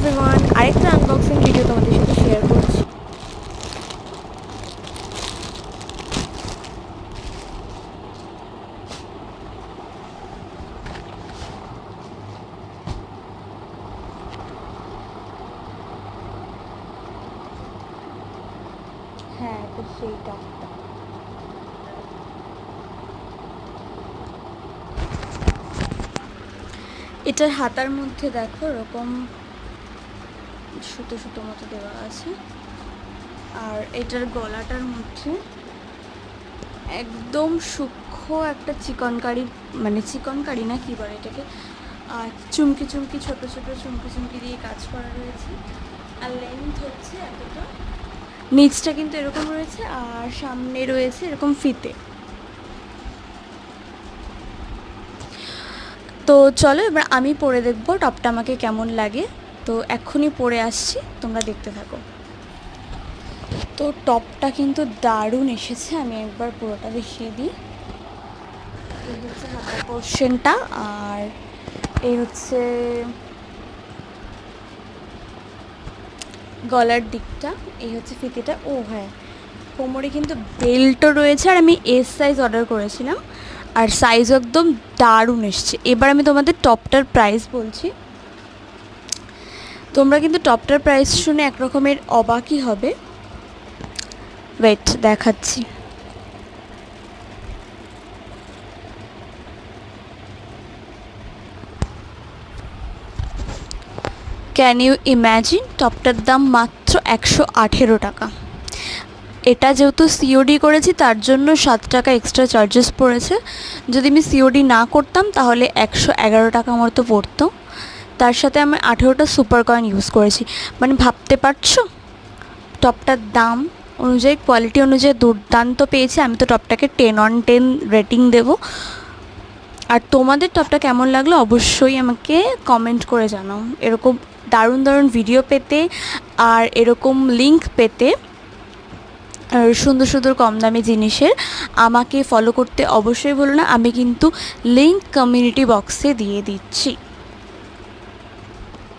Everyone, আরেকটা unboxing video তোমাদের সাথে শেয়ার করছি। হ্যাঁ, তো সেই টপটা এটার হাতার মধ্যে দেখো এরকম সুতো সুতো মতো দেওয়া আছে, আর এটার গলাটার মধ্যে একদম সূক্ষ্ম একটা চিকনকারি, মানে চিকনকারি না কি বলে এটাকে, চুমকি চুমকি ছোট ছোট চুমকি চুমকি দিয়ে কাজ করা রয়েছে। আর লেন্থ হচ্ছে এতটা, নিচটা কিন্তু এরকম রয়েছে, আর সামনে রয়েছে এরকম ফিতে। তো চলো এবার আমি পরে দেখবো টপটা আমাকে কেমন লাগে। তো এক্ষুনি পরে আসছি, তোমরা দেখতে থাকো। তো টপটা কিন্তু দারুণ এসেছে, আমি একবার পুরোটা দেখিয়ে দিই। এই হচ্ছে হাতার পোর্শনটা, আর এই হচ্ছে গলার দিকটা, এই হচ্ছে ফিতেটা। ও হ্যাঁ, কোমরে কিন্তু বেল্টও রয়েছে, আর আমি এস সাইজ অর্ডার করেছিলাম, আর সাইজও একদম দারুণ এসছে। এবার আমি তোমাদের টপটার প্রাইস বলছি, তোমরা কিন্তু টপটার প্রাইস শুনে এক রকমের অবাকই হবে। ওয়েট দেখাচ্ছি। ক্যান ইউ ইম্যাজিন, টপটার দাম মাত্র 118 টাকা। এটা যেহেতু সিওডি করেছি তার জন্য 7 টাকা এক্সট্রা চার্জেস পড়েছে। যদি আমি সিওডি না করতাম তাহলে 111 টাকা মতো পড়তো। তার সাথে আমি 18টা সুপার কয়েন ইউজ করেছি। মানে ভাবতে পারছো টপটার দাম অনুযায়ী, কোয়ালিটি অনুযায়ী দুর্দান্ত পেয়েছি। আমি তো টপটাকে 10/10 রেটিং দেবো। আর তোমাদের টপটা কেমন লাগলো অবশ্যই আমাকে কমেন্ট করে জানাও। এরকম দারুণ দারুণ ভিডিও পেতে আর এরকম লিঙ্ক পেতে, আর সুন্দর সুন্দর কম দামি জিনিসের, আমাকে ফলো করতে অবশ্যই ভুলো না। আমি কিন্তু লিঙ্ক কমিউনিটি বক্সে দিয়ে দিচ্ছি।